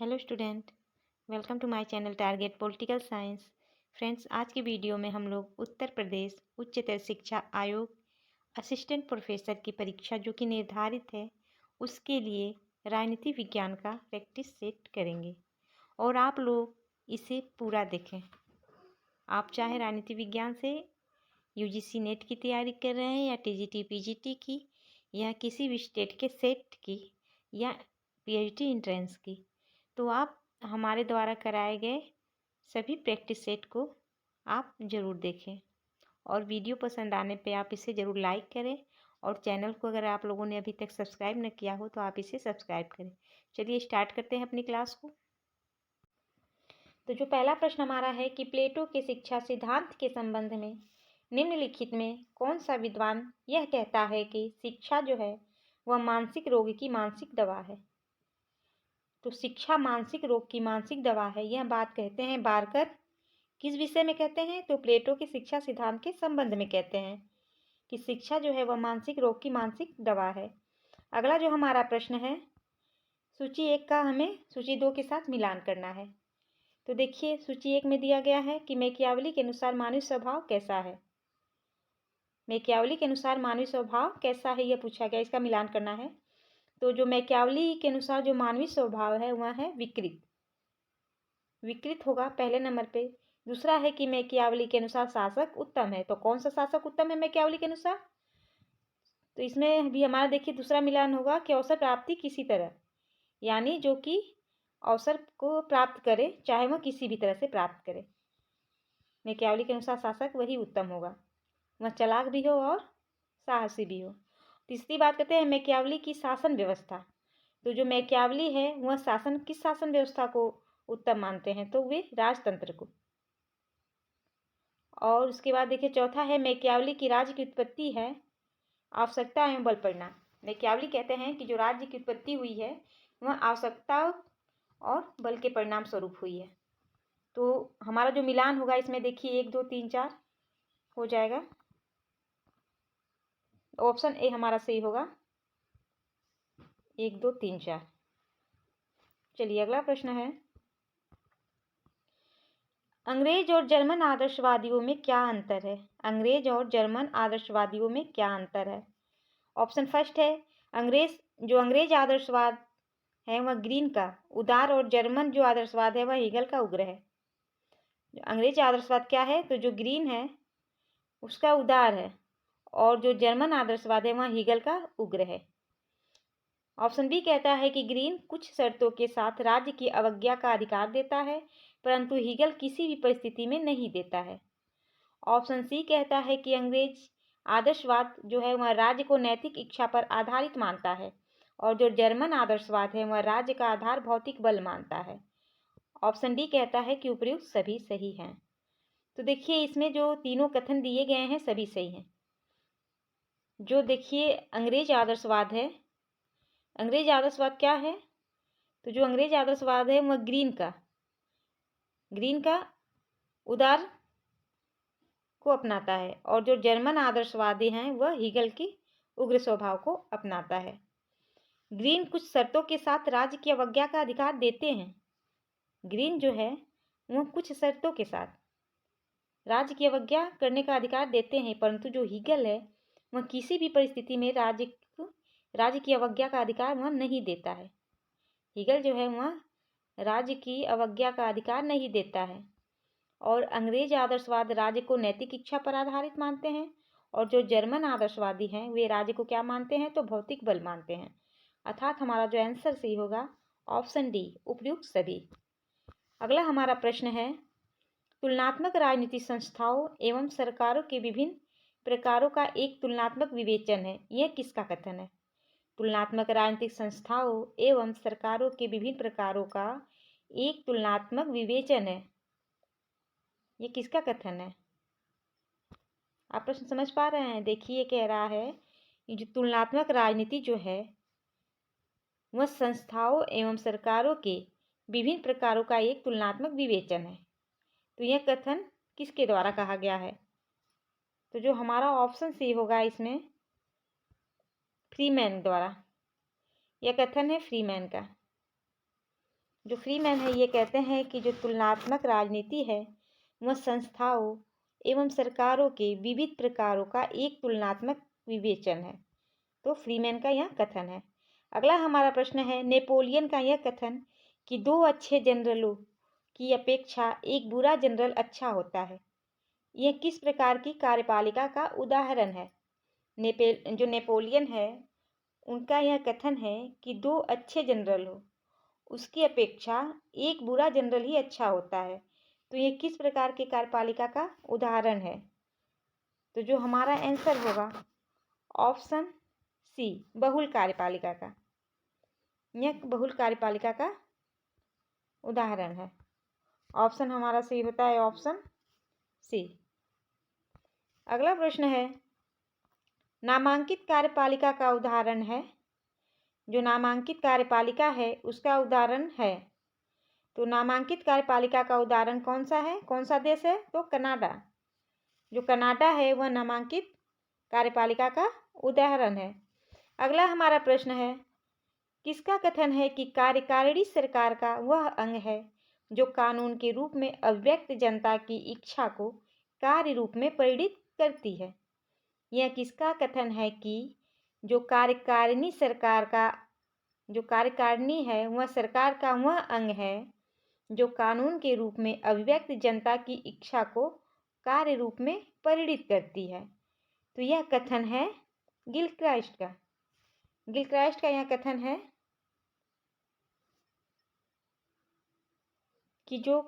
Hello student, welcome to my channel target political science. Friends, आज की video में हम लोग उत्तर प्रदेश उच्चतर शिक्षा आयोग असिस्टेंट प्रोफेसर की परीक्षा जो कि निर्धारित है उसके लिए राजनीति विज्ञान का प्रैक्टिस सेट करेंगे और आप लोग इसे पूरा देखें। आप चाहे राजनीति विज्ञान से यूजीसी नेट की तैयारी कर रहे हैं या टीजीटी पीजीटी की या किसी भी स्टेट के सेट की या पीएचडी एंट्रेंस की, तो आप हमारे द्वारा कराए गए सभी प्रैक्टिस सेट को आप ज़रूर देखें और वीडियो पसंद आने पे आप इसे ज़रूर लाइक करें और चैनल को अगर आप लोगों ने अभी तक सब्सक्राइब न किया हो तो आप इसे सब्सक्राइब करें। चलिए स्टार्ट करते हैं अपनी क्लास को। तो जो पहला प्रश्न हमारा है कि प्लेटो के शिक्षा सिद्धांत के संबंध में निम्नलिखित में कौन सा विद्वान यह कहता है कि शिक्षा जो है वह मानसिक रोग की मानसिक दवा है। तो शिक्षा मानसिक रोग की मानसिक दवा है, यह बात कहते हैं बारकर। किस विषय में कहते हैं? तो प्लेटो के शिक्षा सिद्धांत के संबंध में कहते हैं कि शिक्षा जो है वह मानसिक रोग की मानसिक दवा है। अगला जो हमारा प्रश्न है, सूची 1 का हमें सूची 2 के साथ मिलान करना है। तो देखिए, सूची 1 में दिया गया है कि मैकियावली के अनुसार मानवीय स्वभाव कैसा है। मैकियावली के अनुसार मानवीय स्वभाव कैसा है यह पूछा गया, इसका मिलान करना है। तो जो मैकियावली के अनुसार जो मानवीय स्वभाव है वह है विकृत। विकृत होगा पहले नंबर पे। दूसरा है कि मैकियावली के अनुसार शासक उत्तम है। तो कौन सा शासक उत्तम है मैकियावली के अनुसार? तो इसमें भी हमारा देखिए दूसरा मिलान होगा कि अवसर प्राप्ति किसी तरह, यानी जो कि अवसर को प्राप्त करे चाहे वह किसी भी तरह से प्राप्त करे। मैकियावली के अनुसार शासक वही उत्तम होगा, वह चालाक भी हो और साहसी भी हो। तीसरी बात करते हैं मैकियावली की शासन व्यवस्था। तो जो मैकियावली है वह किस शासन व्यवस्था को उत्तम मानते हैं? तो वे राजतंत्र को। और उसके बाद देखिए चौथा है मैकियावली की राज्य की उत्पत्ति है आवश्यकता एवं बल परिणाम। मैकियावली कहते हैं कि जो राज्य की उत्पत्ति हुई है वह आवश्यकता और बल के परिणाम स्वरूप हुई है। तो हमारा जो मिलान होगा इसमें देखिए 1 2 3 4 हो जाएगा। ऑप्शन ए हमारा सही होगा, 1 2 3 4। चलिए अगला प्रश्न है, अंग्रेज और जर्मन आदर्शवादियों में क्या अंतर है? अंग्रेज और जर्मन आदर्शवादियों में क्या अंतर है? ऑप्शन फर्स्ट है, अंग्रेज आदर्शवाद है वह ग्रीन का उदार और जर्मन जो आदर्शवाद है वह हीगल का उग्र है। अंग्रेज आदर्शवाद क्या है? तो जो ग्रीन है उसका उदार है और जो जर्मन आदर्शवाद है वह हीगल का उग्र है। ऑप्शन बी कहता है कि ग्रीन कुछ शर्तों के साथ राज्य की अवज्ञा का अधिकार देता है परंतु हीगल किसी भी परिस्थिति में नहीं देता है। ऑप्शन सी कहता है कि अंग्रेज आदर्शवाद जो है वह राज्य को नैतिक इच्छा पर आधारित मानता है और जो जर्मन आदर्शवाद है वह राज्य का आधार भौतिक बल मानता है। ऑप्शन डी कहता है कि उपयुक्त सभी सही हैं। तो देखिए इसमें जो तीनों कथन दिए गए हैं सभी सही हैं। जो देखिए अंग्रेज आदर्शवाद है, अंग्रेज आदर्शवाद क्या है? तो जो अंग्रेज आदर्शवाद है वह ग्रीन का उदार को अपनाता है और जो जर्मन आदर्शवादी हैं वह हीगल की उग्र स्वभाव को अपनाता है। ग्रीन कुछ शर्तों के साथ राज्य की अवज्ञा का अधिकार देते हैं। ग्रीन जो है वह कुछ शर्तों के साथ राज्य की अवज्ञा करने का अधिकार देते हैं परंतु जो हीगल है वह किसी भी परिस्थिति में राज्य की अवज्ञा का अधिकार वह नहीं देता है। हीगल जो है वह राज्य की अवज्ञा का अधिकार नहीं देता है और अंग्रेज आदर्शवाद राज्य को नैतिक इच्छा पर आधारित मानते हैं और जो जर्मन आदर्शवादी हैं वे राज्य को क्या मानते हैं? तो भौतिक बल मानते हैं। अर्थात हमारा जो आंसर सही होगा ऑप्शन डी, उपयुक्त सभी। अगला हमारा प्रश्न है, तुलनात्मक राजनीति संस्थाओं एवं सरकारों के विभिन्न प्रकारों का एक तुलनात्मक विवेचन है, यह किसका कथन है? तुलनात्मक राजनीतिक संस्थाओं एवं सरकारों के विभिन्न प्रकारों का एक तुलनात्मक विवेचन है, ये किसका कथन है? आप प्रश्न समझ पा रहे हैं? देखिए कह रहा है ये जो तुलनात्मक राजनीति जो है वह संस्थाओं एवं सरकारों के विभिन्न प्रकारों का एक तुलनात्मक विवेचन है। तो यह कथन किसके द्वारा कहा गया है? तो जो हमारा ऑप्शन सी होगा इसमें फ्रीमैन द्वारा, यह कथन है फ्रीमैन का। जो फ्रीमैन है ये कहते हैं कि जो तुलनात्मक राजनीति है वह संस्थाओं एवं सरकारों के विविध प्रकारों का एक तुलनात्मक विवेचन है। तो फ्रीमैन का यह कथन है। अगला हमारा प्रश्न है, नेपोलियन का यह कथन कि 2 अच्छे जनरलों की अपेक्षा एक बुरा जनरल अच्छा होता है, यह किस प्रकार की कार्यपालिका का उदाहरण है? जो नेपोलियन है उनका यह कथन है कि 2 अच्छे जनरल हो उसकी अपेक्षा एक बुरा जनरल ही अच्छा होता है। तो यह किस प्रकार की कार्यपालिका का उदाहरण है? तो जो हमारा आंसर होगा ऑप्शन सी, बहुल कार्यपालिका का। यह बहुल कार्यपालिका का उदाहरण है। ऑप्शन हमारा सही होता है ऑप्शन सी। अगला प्रश्न है, नामांकित कार्यपालिका का उदाहरण है। जो नामांकित कार्यपालिका है उसका उदाहरण है। तो नामांकित कार्यपालिका का उदाहरण कौन सा है, कौन सा देश है? तो कनाडा। जो कनाडा है वह नामांकित कार्यपालिका का उदाहरण है। अगला हमारा प्रश्न है, किसका कथन है कि कार्यकारिणी सरकार का वह अंग है जो कानून के रूप में अव्यक्त जनता की इच्छा को कार्य रूप में परिणित करती है? यह किसका कथन है कि जो कार्यकारिणी है वह सरकार का वह अंग है जो कानून के रूप में अभिव्यक्त जनता की इच्छा को कार्य रूप में परिणित करती है? तो यह कथन है गिलक्राइस्ट का। गिलक्राइस्ट का यह कथन है कि जो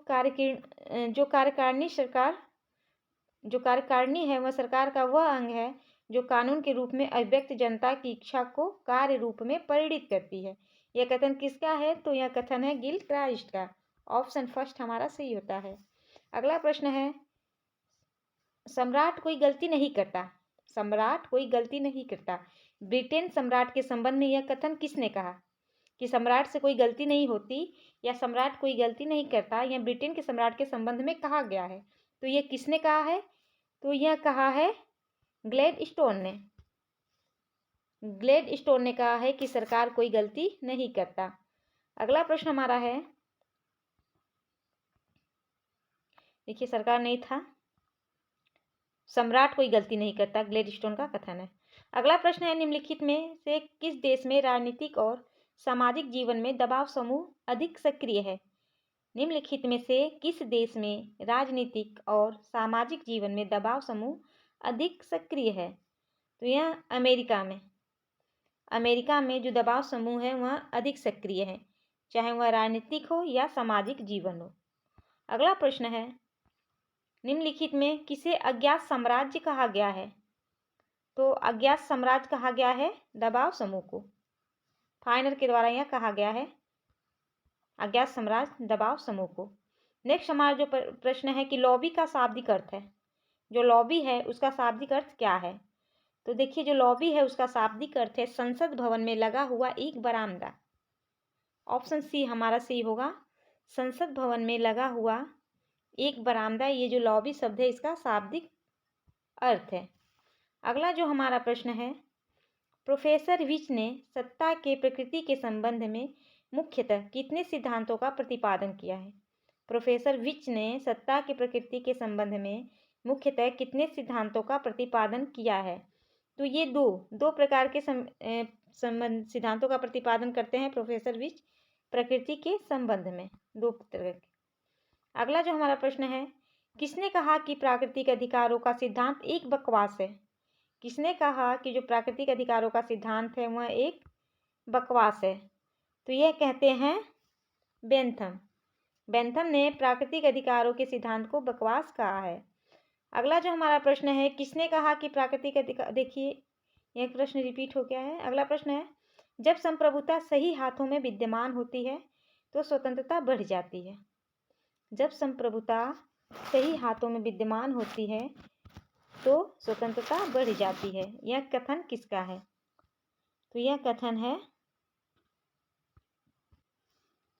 कार्यकारिणी है वह सरकार का वह अंग है जो कानून के रूप में अभिव्यक्त जनता की इच्छा को कार्य रूप में परिणित करती है। यह कथन किसका है? तो यह कथन है गिलक्राइस्ट का। ऑप्शन फर्स्ट हमारा सही होता है। अगला प्रश्न है, सम्राट कोई गलती नहीं करता। सम्राट कोई गलती नहीं करता। ब्रिटेन सम्राट के संबंध में यह कथन किसने कहा कि सम्राट से कोई गलती नहीं होती या सम्राट कोई गलती नहीं करता? यह ब्रिटेन के सम्राट के संबंध में कहा गया है। तो यह किसने कहा है? तो यह कहा है ग्लैडस्टोन ने। ग्लैडस्टोन ने कहा है कि सरकार कोई गलती नहीं करता। अगला प्रश्न हमारा है, देखिए सरकार नहीं था, सम्राट कोई गलती नहीं करता, ग्लैडस्टोन का कथन है। अगला प्रश्न है, निम्नलिखित में से किस देश में राजनीतिक और सामाजिक जीवन में दबाव समूह अधिक सक्रिय है? निम्नलिखित में से किस देश में राजनीतिक और सामाजिक जीवन में दबाव समूह अधिक सक्रिय है? तो यह अमेरिका में जो दबाव समूह है वह अधिक सक्रिय है, चाहे वह राजनीतिक हो या सामाजिक जीवन हो। अगला प्रश्न है, निम्नलिखित में किसे अज्ञात साम्राज्य कहा गया है? तो अज्ञात साम्राज्य कहा गया है दबाव समूह को। फाइनर के द्वारा यह कहा गया है अज्ञात साम्राज्य दबाव समूह को। नेक्स्ट हमारा जो प्रश्न है कि लॉबी का शाब्दिक अर्थ है। जो लॉबी है उसका शाब्दिक अर्थ क्या है? तो देखिए, जो लॉबी है उसका शाब्दिक अर्थ है संसद भवन में लगा हुआ एक बरामदा। ऑप्शन सी हमारा सही होगा, संसद भवन में लगा हुआ एक बरामदा। ये जो लॉबी शब्द है इसका शाब्दिक अर्थ है। अगला जो हमारा प्रश्न है, प्रोफेसर विच ने सत्ता के प्रकृति के संबंध में मुख्यतः कितने सिद्धांतों का प्रतिपादन किया है? प्रोफेसर विच ने सत्ता की प्रकृति के संबंध में मुख्यतः कितने सिद्धांतों का प्रतिपादन किया है? तो ये दो प्रकार के सिद्धांतों का प्रतिपादन करते हैं प्रोफेसर विच प्रकृति के संबंध में, 2 तरह के। अगला जो हमारा प्रश्न है, किसने कहा कि प्राकृतिक अधिकारों का सिद्धांत एक बकवास है? किसने कहा कि जो प्राकृतिक अधिकारों का सिद्धांत है वह एक बकवास है? तो यह कहते हैं बेंथम। बेंथम ने प्राकृतिक अधिकारों के सिद्धांत को बकवास कहा है। अगला जो हमारा प्रश्न है, किसने कहा कि प्राकृतिक अधिकार, देखिए यह प्रश्न रिपीट हो गया है। अगला प्रश्न है, जब संप्रभुता सही हाथों में विद्यमान होती है तो स्वतंत्रता बढ़ जाती है। जब संप्रभुता सही हाथों में विद्यमान होती है तो स्वतंत्रता बढ़ जाती है। यह कथन किसका है? तो यह कथन है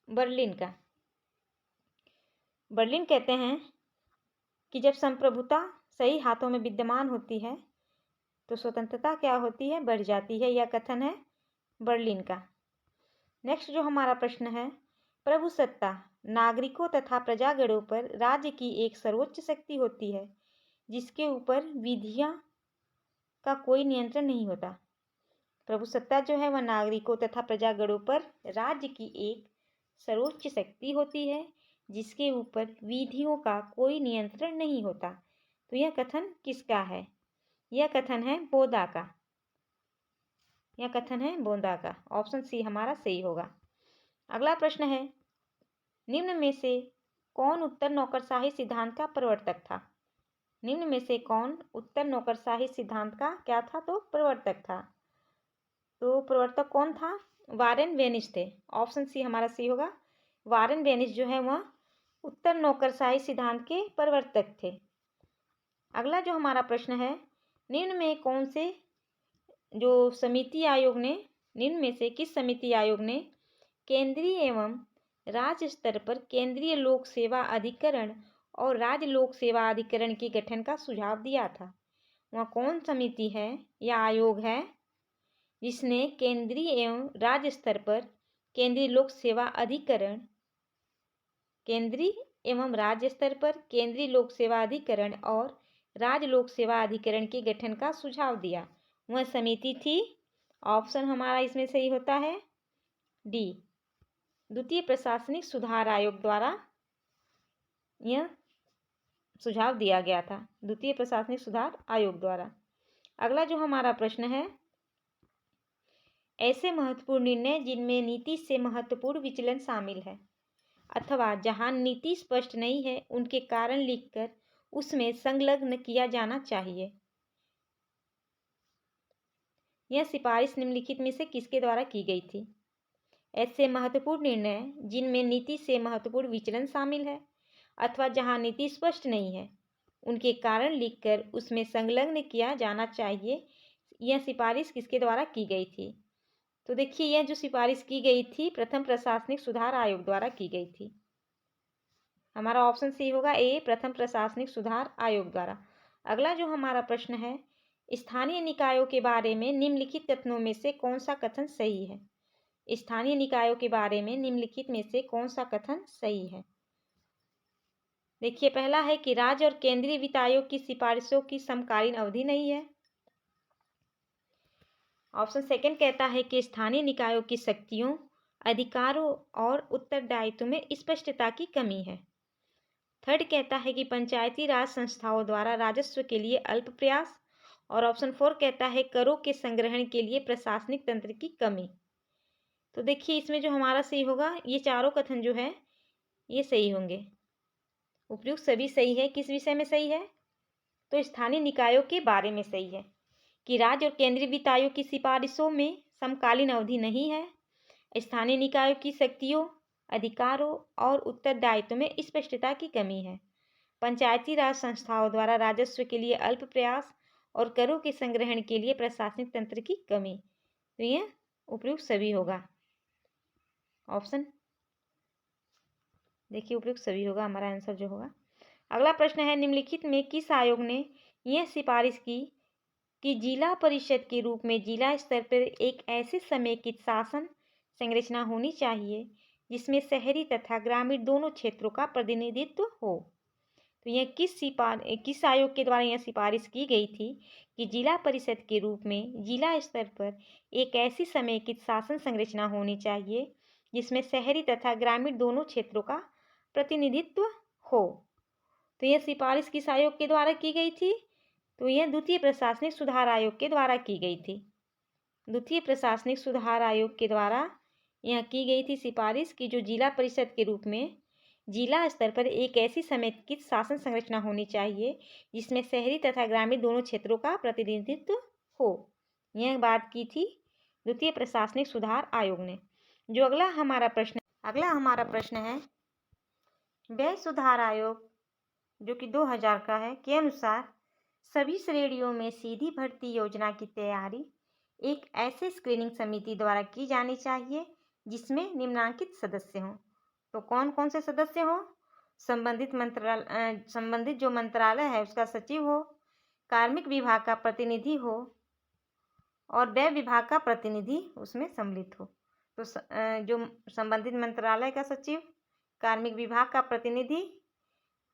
बर्लिन का। बर्लिन कहते हैं कि जब संप्रभुता सही हाथों में विद्यमान होती है तो स्वतंत्रता क्या होती है? बढ़ जाती है। यह कथन है बर्लिन का। नेक्स्ट जो हमारा प्रश्न है, प्रभुसत्ता नागरिकों तथा प्रजागणों पर राज्य की एक सर्वोच्च शक्ति होती है जिसके ऊपर विधियां का कोई नियंत्रण नहीं होता। प्रभुसत्ता जो है वह नागरिकों तथा प्रजागणों पर राज्य की एक सर्वोच्च शक्ति होती है जिसके ऊपर विधियों का कोई नियंत्रण नहीं होता। तो यह कथन किसका है? यह कथन है बोधा का। यह कथन है बोधा का। ऑप्शन सी हमारा सही होगा। अगला प्रश्न है, निम्न में से कौन उत्तर नौकरशाही सिद्धांत का प्रवर्तक था? निम्न में से कौन उत्तर नौकरशाही सिद्धांत का क्या था? तो प्रवर्तक था। तो प्रवर्तक कौन था? वारेन बेनिस थे। ऑप्शन सी हमारा सही होगा। वारेन बेनिस जो है वह उत्तर नौकरशाही सिद्धांत के प्रवर्तक थे। अगला जो हमारा प्रश्न है, निम्न में कौन से जो समिति आयोग ने निम्न में से किस समिति आयोग ने केंद्रीय एवं राज्य स्तर पर केंद्रीय लोक सेवा अधिकरण और राज्य लोक सेवा अधिकरण के गठन का सुझाव दिया था? वह कौन समिति है या आयोग है जिसने केंद्रीय एवं राज्य स्तर पर केंद्रीय लोक सेवा अधिकरण केंद्रीय एवं राज्य स्तर पर केंद्रीय लोक सेवा अधिकरण और राज्य लोक सेवा अधिकरण के गठन का सुझाव दिया? वह समिति थी, ऑप्शन हमारा इसमें सही होता है डी, द्वितीय प्रशासनिक सुधार आयोग द्वारा यह सुझाव दिया गया था, द्वितीय प्रशासनिक सुधार आयोग द्वारा। अगला जो हमारा प्रश्न है, ऐसे महत्वपूर्ण निर्णय जिनमें नीति से महत्वपूर्ण विचलन शामिल है अथवा जहां नीति स्पष्ट नहीं है उनके कारण लिखकर उसमें संलग्न किया जाना चाहिए। यह सिफारिश निम्नलिखित में से किसके द्वारा की गई थी? ऐसे महत्वपूर्ण निर्णय जिनमें नीति से महत्वपूर्ण विचलन शामिल है अथवा जहां नीति स्पष्ट नहीं है उनके कारण लिखकर उसमें संलग्न किया जाना चाहिए। यह सिफारिश किसके द्वारा की गई थी? तो देखिए, यह जो सिफारिश की गई थी प्रथम प्रशासनिक सुधार आयोग द्वारा की गई थी। हमारा ऑप्शन सी होगा ए, प्रथम प्रशासनिक सुधार आयोग द्वारा। अगला जो हमारा प्रश्न है, स्थानीय निकायों के बारे में निम्नलिखित कथनों में से कौन सा कथन सही है? स्थानीय निकायों के बारे में निम्नलिखित में से कौन सा कथन सही है? देखिए, पहला है कि राज्य और केंद्रीय वित्त आयोग की सिफारिशों की समकालीन अवधि नहीं है। ऑप्शन सेकंड कहता है कि स्थानीय निकायों की शक्तियों, अधिकारों और उत्तरदायित्व में स्पष्टता की कमी है। थर्ड कहता है कि पंचायती राज संस्थाओं द्वारा राजस्व के लिए अल्प प्रयास। और ऑप्शन फोर कहता है करों के संग्रहण के लिए प्रशासनिक तंत्र की कमी। तो देखिए, इसमें जो हमारा सही होगा, ये चारों कथन जो है ये सही होंगे। उपयुक्त सभी सही है। किस विषय में सही है? तो स्थानीय निकायों के बारे में सही है कि राज्य और केंद्रीय वित्त आयोग की सिफारिशों में समकालीन अवधि नहीं है। स्थानीय निकायों की शक्तियों, अधिकारों और उत्तरदायित्व में स्पष्टता की कमी है। पंचायती राज संस्थाओं द्वारा राजस्व के लिए अल्प प्रयास और करों के संग्रहण के लिए प्रशासनिक तंत्र की कमी। तो यह उपयुक्त सभी होगा। ऑप्शन देखिए, उपयुक्त सभी होगा हमारा आंसर जो होगा। अगला प्रश्न है, निम्नलिखित में किस आयोग ने यह सिफारिश की कि जिला परिषद के रूप में जिला स्तर पर एक ऐसे समेकित शासन संरचना होनी चाहिए जिसमें शहरी तथा ग्रामीण दोनों क्षेत्रों का प्रतिनिधित्व हो? तो यह किस आयोग के द्वारा यह सिफारिश की गई थी कि जिला परिषद के रूप में जिला स्तर पर एक ऐसी समेकित शासन संरचना होनी चाहिए जिसमें शहरी तथा ग्रामीण दोनों क्षेत्रों का प्रतिनिधित्व हो? तो यह सिफारिश किस आयोग के द्वारा की गई थी? तो यह द्वितीय प्रशासनिक सुधार आयोग के द्वारा की गई थी। द्वितीय प्रशासनिक सुधार आयोग के द्वारा यह की गई थी सिफारिश की जो जिला परिषद के रूप में जिला स्तर पर एक ऐसी समेकित शासन संरचना होनी चाहिए जिसमें शहरी तथा ग्रामीण दोनों क्षेत्रों का प्रतिनिधित्व हो। यह बात की थी द्वितीय प्रशासनिक सुधार आयोग ने। जो अगला हमारा प्रश्न है, व्यय सुधार आयोग जो कि 2000 का है के अनुसार सभी श्रेणियों में सीधी भर्ती योजना की तैयारी एक ऐसे स्क्रीनिंग समिति द्वारा की जानी चाहिए जिसमें निम्नलिखित सदस्य हों। तो कौन कौन से सदस्य हों? संबंधित जो मंत्रालय है उसका सचिव हो, कार्मिक विभाग का प्रतिनिधि हो और व्यय विभाग का प्रतिनिधि उसमें सम्मिलित हो। तो जो संबंधित मंत्रालय का सचिव, कार्मिक विभाग का प्रतिनिधि,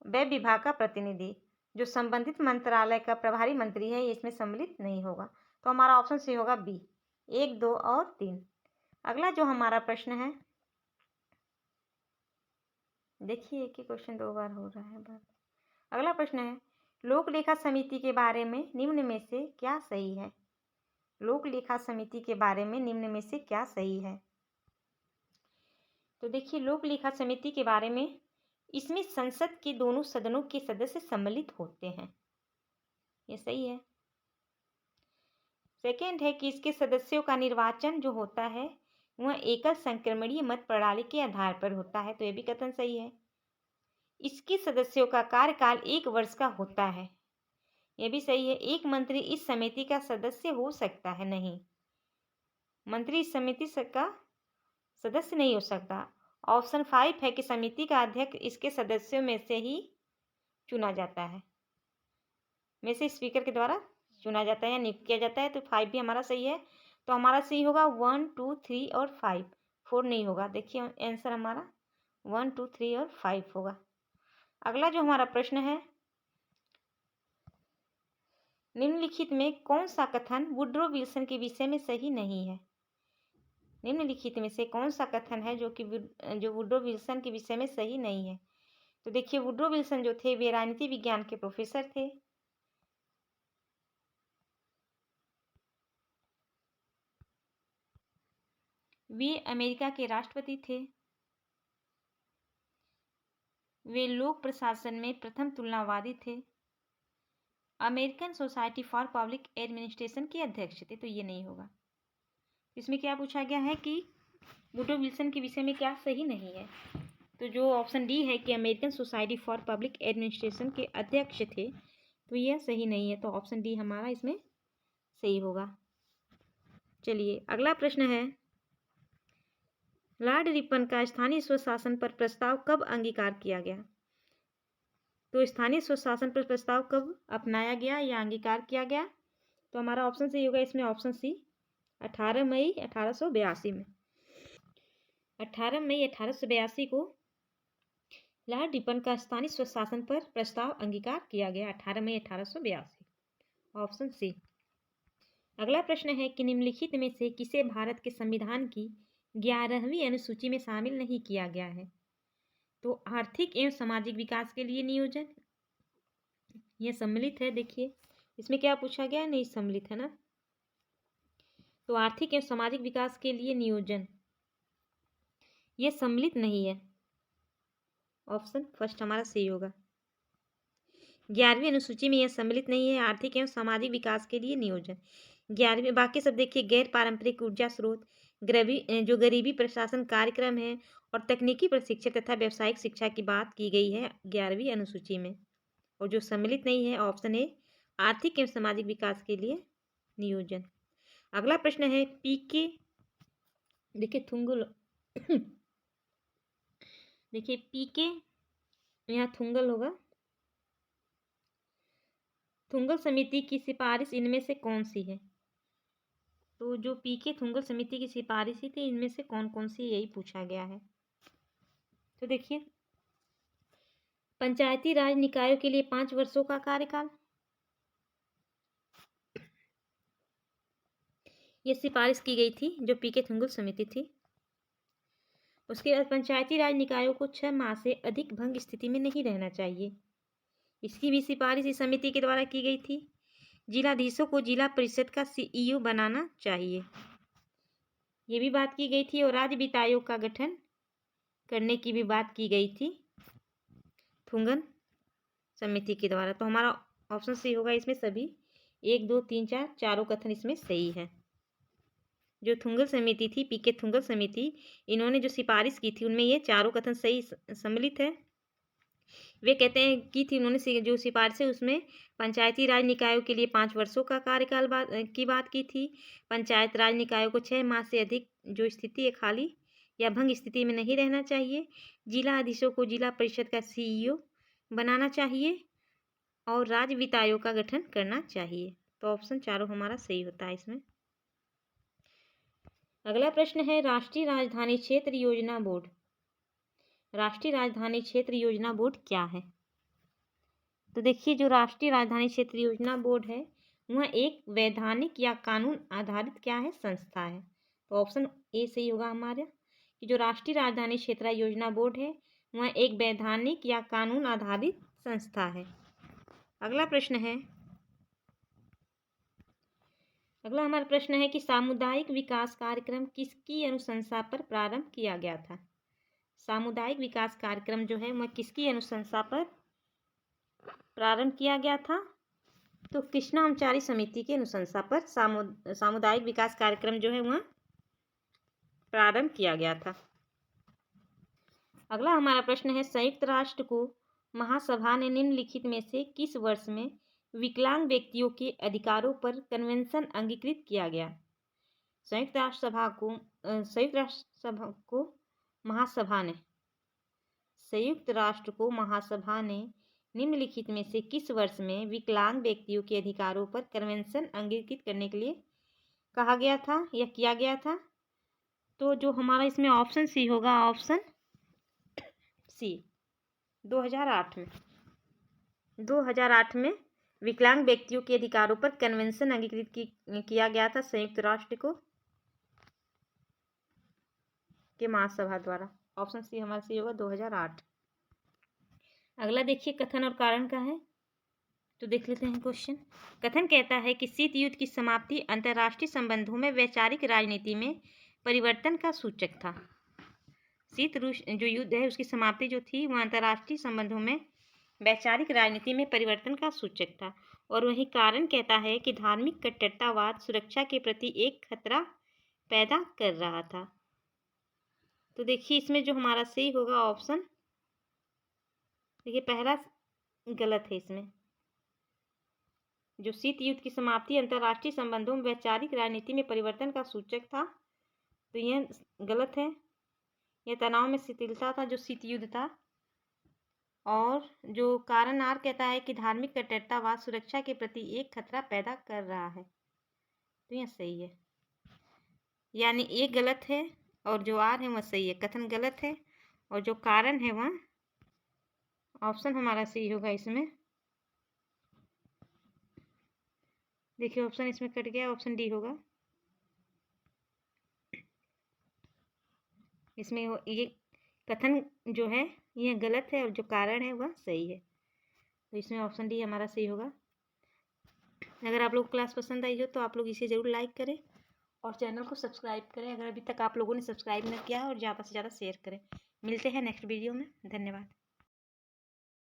व्यय विभाग का प्रतिनिधि। जो संबंधित मंत्रालय का प्रभारी मंत्री है ये इसमें सम्मिलित नहीं होगा। तो हमारा ऑप्शन सी होगा बी, 1, 2 और 3। अगला जो हमारा प्रश्न है, देखिए एक ही क्वेश्चन 2 बार हो रहा है बार। अगला प्रश्न है, लोक लेखा समिति के बारे में निम्न में से क्या सही है? लोक लेखा समिति के बारे में निम्न में से क्या सही है? तो देखिए लोक लेखा समिति के बारे में, इसमें संसद के दोनों सदनों के सदस्य सम्मिलित होते हैं, ये सही है। सेकेंड है कि इसके सदस्यों का निर्वाचन जो होता है वह एकल संक्रमणीय मत प्रणाली के आधार पर होता है, तो ये भी कथन सही है। इसके सदस्यों का कार्यकाल 1 वर्ष का होता है, ये भी सही है। एक मंत्री इस समिति का सदस्य हो सकता है, नहीं, मंत्री इस समिति का सदस्य नहीं हो सकता। ऑप्शन 5 है कि समिति का अध्यक्ष इसके सदस्यों में से ही चुना जाता है, में से स्पीकर के द्वारा चुना जाता है या नियुक्त किया जाता है, तो 5 भी हमारा सही है। तो हमारा सही होगा 1, 2, 3 और 5, 4 नहीं होगा। देखिए आंसर हमारा 1, 2, 3 और 5 होगा। अगला जो हमारा प्रश्न है, निम्नलिखित में कौन सा कथन वुड्रो विल्सन के विषय में सही नहीं है? निम्नलिखित में से कौन सा कथन है जो वुड्रो विल्सन के विषय में सही नहीं है? तो देखिए वुड्रो विल्सन जो थे वे राजनीति विज्ञान के प्रोफेसर थे। वे अमेरिका के राष्ट्रपति थे। वे लोक प्रशासन में प्रथम तुलनावादी थे। American society for public administration के अध्यक्ष थे, तो ये नहीं होगा। इसमें क्या पूछा गया है कि वुड्रो विल्सन के विषय में क्या सही नहीं है? तो जो ऑप्शन डी है कि American society for public administration के अध्यक्ष थे, तो यह सही नहीं है। तो ऑप्शन डी हमारा इसमें सही होगा। चलिए अगला प्रश्न है, लॉर्ड रिपन का स्थानीय स्वशासन पर प्रस्ताव कब अंगीकार किया गया? तो स्थानीय स्वशासन पर प्रस्ताव कब अपनाया गया या अंगीकार किया गया? तो हमारा ऑप्शन सही होगा इसमें ऑप्शन सी, 18 मई 1882 में। 18 मई 1882 को लॉर्ड रिपन का स्थानीय स्वशासन पर प्रस्ताव अंगीकार किया गया, 18 मई 1882, ऑप्शन सी। अगला प्रश्न है कि निम्नलिखित में से किसे भारत के संविधान की 11वीं अनुसूची में शामिल नहीं किया गया है? तो आर्थिक एवं सामाजिक विकास के लिए नियोजन, ये सम्मिलित है। देखिए इसमें क्या पूछा गया है, नहीं सम्मिलित है ना। तो आर्थिक एवं सामाजिक विकास के लिए नियोजन ये सम्मिलित नहीं है, ऑप्शन फर्स्ट हमारा सही होगा। 11वीं अनुसूची में यह सम्मिलित नहीं है, आर्थिक एवं सामाजिक विकास के लिए नियोजन। 11वीं, बाकी सब देखिए गैर पारंपरिक ऊर्जा स्रोत, जो गरीबी प्रशासन कार्यक्रम है और तकनीकी प्रशिक्षण तथा व्यावसायिक शिक्षा की बात की गई है 11वीं अनुसूची में। और जो सम्मिलित नहीं है ऑप्शन ए, आर्थिक एवं सामाजिक विकास के लिए नियोजन। अगला प्रश्न है पीके, देखिए थुंगल देखिए पीके यहाँ थुंगल होगा। थुंगल समिति की सिफारिश इनमें से कौन सी है? तो जो पीके थुंगल समिति की सिफारिश थी इनमें से कौन कौन सी, यही पूछा गया है। तो देखिए पंचायती राज निकायों के लिए 5 वर्षों का कार्यकाल, ये सिफारिश की गई थी जो पीके थुंगल समिति थी। उसके बाद पंचायती राज निकायों को 6 माह से अधिक भंग स्थिति में नहीं रहना चाहिए, इसकी भी सिफारिश इस समिति के द्वारा की गई थी। जिलाधीशों को जिला परिषद का सीईओ बनाना चाहिए, ये भी बात की गई थी। और राज्य वित्त आयोग का गठन करने की भी बात की गई थी थुंगन समिति के द्वारा। तो हमारा ऑप्शन सी होगा इसमें सभी 1, 2, 3, 4 चारों कथन इसमें सही है। जो थुंगल समिति थी, पीके थुंगल समिति, इन्होंने जो सिफारिश की थी उनमें ये चारों कथन सही सम्मिलित है। वे कहते हैं की थी उन्होंने जो सिफारिश है उसमें पंचायती राज निकायों के लिए 5 वर्षों का कार्यकाल की बात की थी। पंचायत राज निकायों को 6 माह से अधिक जो स्थिति है खाली या भंग स्थिति में नहीं रहना चाहिए। जिलाधीशों को जिला परिषद का सीईओ बनाना चाहिए और राज्य वित्त आयोग का गठन करना चाहिए। तो ऑप्शन चारों हमारा सही होता है इसमें। अगला प्रश्न है राष्ट्रीय राजधानी क्षेत्र योजना बोर्ड। राष्ट्रीय राजधानी क्षेत्र योजना बोर्ड क्या है? तो देखिए, जो राष्ट्रीय राजधानी क्षेत्र योजना बोर्ड है वह एक वैधानिक या कानून आधारित क्या है, संस्था है। तो ऑप्शन ए सही होगा हमारा, कि जो राष्ट्रीय राजधानी क्षेत्र योजना बोर्ड है वह एक वैधानिक या कानून आधारित संस्था है। अगला हमारा प्रश्न है कि सामुदायिक विकास कार्यक्रम किसकी अनुशंसा पर प्रारंभ किया गया था? सामुदायिक विकास कार्यक्रम जो है वह किसकी अनुशंसा पर प्रारंभ किया गया था? तो कृष्णाचारी समिति की अनुशंसा पर सामुदायिक विकास कार्यक्रम जो है वह प्रारंभ किया गया था। अगला हमारा प्रश्न है संयुक्त राष्ट्र को महासभा ने निम्नलिखित में से किस वर्ष में विकलांग व्यक्तियों के अधिकारों पर कन्वेंशन अंगीकृत किया गया? संयुक्त राष्ट्र को महासभा ने निम्नलिखित में से किस वर्ष में विकलांग व्यक्तियों के अधिकारों पर कन्वेंशन अंगीकृत करने के लिए कहा गया था या किया गया था? तो जो हमारा इसमें ऑप्शन सी होगा, ऑप्शन सी 2008 में। 2008 में विकलांग व्यक्तियों के अधिकारों पर कन्वेंशन अंगीकृत किया गया था संयुक्त राष्ट्र के महासभा द्वारा। ऑप्शन सी हमारा सी होगा 2008। अगला देखिए कथन और कारण का है, तो देख लेते हैं क्वेश्चन। कथन कहता है कि शीत युद्ध की समाप्ति अंतर्राष्ट्रीय संबंधों में वैचारिक राजनीति में परिवर्तन का सूचक था। शीत जो युद्ध है उसकी समाप्ति जो थी वह अंतर्राष्ट्रीय संबंधों में वैचारिक राजनीति में परिवर्तन का सूचक था। और वही कारण कहता है कि धार्मिक कट्टरतावाद सुरक्षा के प्रति एक खतरा पैदा कर रहा था। तो देखिए इसमें जो हमारा सही होगा ऑप्शन, देखिए पहला गलत है। इसमें जो शीत युद्ध की समाप्ति अंतर्राष्ट्रीय संबंधों में वैचारिक राजनीति में परिवर्तन का सूचक था, तो यह गलत है। यह तनाव में शिथिलता था जो शीत युद्ध था। और जो कारण आर कहता है कि धार्मिक कट्टरतावाद सुरक्षा के प्रति एक खतरा पैदा कर रहा है, तो यह सही है। यानी ए गलत है और जो आर है वह सही है। कथन गलत है और जो कारण है वह ऑप्शन हमारा सही होगा। इसमें देखिए ऑप्शन इसमें कट गया, ऑप्शन डी होगा। इसमें ये कथन जो है यह गलत है और जो कारण है वह सही है, तो इसमें ऑप्शन डी हमारा सही होगा। अगर आप लोग को क्लास पसंद आई हो तो आप लोग इसे ज़रूर लाइक करें और चैनल को सब्सक्राइब करें अगर अभी तक आप लोगों ने सब्सक्राइब न किया है, और ज़्यादा से ज़्यादा शेयर करें। मिलते हैं नेक्स्ट वीडियो में। धन्यवाद।